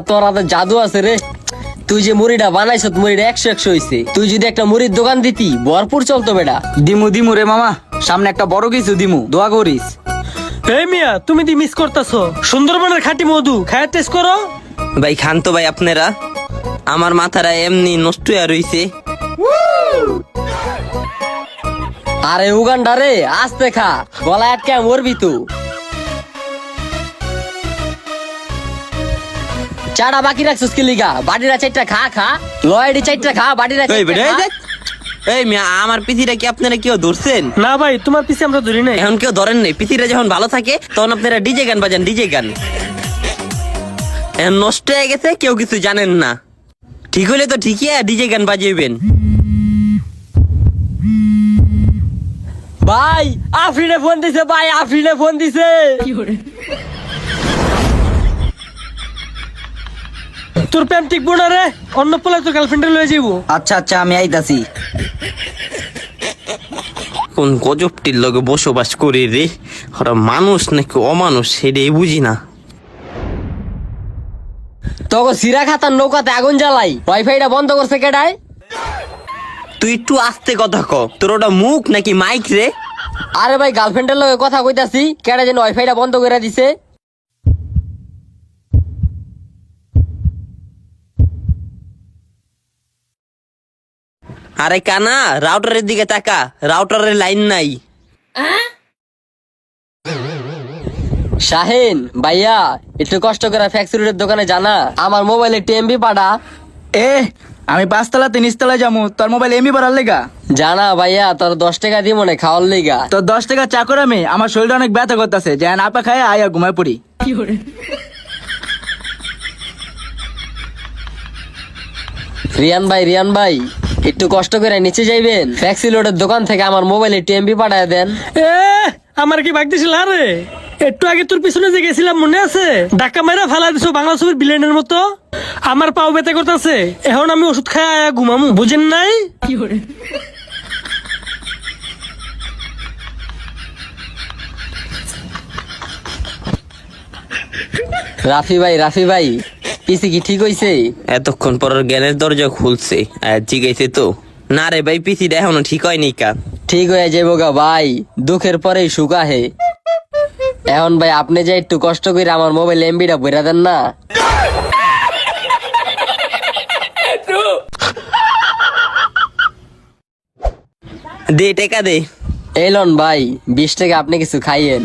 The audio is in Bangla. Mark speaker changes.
Speaker 1: তোর হাতে জাদু আছে রে। তুই যে মুড়িটা বানাইছ, মুড়িটা 100 হইছে। তুই যদি একটা মুড়ির দোকান দিতি, ভরপুর চলতো বেটা।
Speaker 2: দিমু রে মামা, সামনে একটা বড় কিছু দিমু, দোয়া করিস।
Speaker 3: এই মিয়া, তুমি দি মিস করতেছো সুন্দরবনের খাঁটি মধু, খায় টেস্ট করো।
Speaker 4: ভাই খান তো ভাই আপনারা, আমার মাথাটা এমনি নষ্ট হয়ে রইছে।
Speaker 1: আরে উগান্ডা রে, আস্তে খা, গলা আটকে মরবি তুই। চাটা বাকি রাখছিস কি লিগা? বাড়িরা চারটা খা খা, লয়ডি চারটা খা, বাড়িরা
Speaker 4: এই বেটা,
Speaker 1: চারটা খা।
Speaker 4: এই মিয়া, আমার পিথিটা কি আপনারা কেউ ধরছেন?
Speaker 3: না ভাই, তোমার পিছে আমরা ধরি নাই।
Speaker 4: এখন কেউ ধরেন নাই। পিথিটা যখন ভালো থাকে তখন আপনারা ডিজে গান বাজান, ডিজে গান। এখন নষ্ট হয়ে গেছে, কেউ কিছু জানেন না। ঠিক হলে তো ঠিকই ডিজে গান বাজিয়েবেন।
Speaker 1: ভাই আফরিনে ফোন দিছে, ভাই আফরিনে ফোন দিছে।
Speaker 3: তোর প্রেম টিকবো না রে, অন্য পোলা তোর গার্লফ্রেন্ডে লয়ে যাবো।
Speaker 2: আচ্ছা আচ্ছা, আমি আইতাছি।
Speaker 4: কোন গজবটির লগে বসবাস করি রে, ওরা মানুষ নাকি অমানুষ সেটাই বুঝি না।
Speaker 1: তোকে সিরা খাতার নৌকাতে আগুন জ্বালাই, ওয়াইফাইটা বন্ধ করছে কেডায়?
Speaker 4: তুই একটু আস্তে কথা ক, তোর ওটা মুখ নাকি মাইক রে?
Speaker 1: আরে ভাই, গার্লফ্রেন্ডের লগে কথা কইতাছি, কেডা যেন ওয়াইফাইটা বন্ধ করে দিছে।
Speaker 4: আরে কানা, রাউটারের দিকে তাকা, রাউটারের লাইন নাই।
Speaker 1: শাহিন ভাইয়া, একটু কষ্ট করে ফ্যাক্টরির দোকানে জানা, আমার মোবাইলে টিএমবি পাঠা।
Speaker 2: আমি 5 তলাতে নিচতলায় যাবো, তোর মোবাইল এমবি বাড়ার লেগা।
Speaker 1: জানা ভাইয়া, তোর 10 টাকা দিব মনে খাওয়ার লিগা।
Speaker 2: তোর 10 টাকা চাকর আমি, আমার শরীরটা অনেক ব্যথা করতেছে, যাই না পা খায় আয়া ঘুমায় পড়ি।
Speaker 1: রিয়ান ভাই একটু কষ্ট করে নিচে যাইবেন, ফ্যাক্সি লোডের দোকান থেকে আমার মোবাইলে টিএমবি পাঠায় দেন।
Speaker 3: আমার কি ভাগতেছিল? আরে একটু আগে তোর পিছনে যে গেছিলাম মনে আছে? ধাক্কা মেরা ফালা দিছো বাংলা ছবির বিলেনের মতো। আমার পাও ব্যথা করতেছে, এখন আমি ওষুধ খাই আয়া ঘুমামু, বুঝেন নাই?
Speaker 1: রাফি ভাই পিসি কি ঠিক হইছে?
Speaker 4: এতক্ষণ পর জ্ঞানের দরজা খুলছে, জিগাইছে তো। না রে ভাই, পিসিটা এখনো ঠিক হয়নি কা।
Speaker 1: ঠিক হয়ে যাবো গা ভাই, দুঃখের পরেই সুখ আহে। এখন ভাই আপনি যে একটু কষ্ট করে আমার মোবাইল এমবিটা ভরে দেন না।
Speaker 4: দে টেকা দে।
Speaker 1: এলন ভাই, 20 টাকা আপনি কিছু খাইয়েন।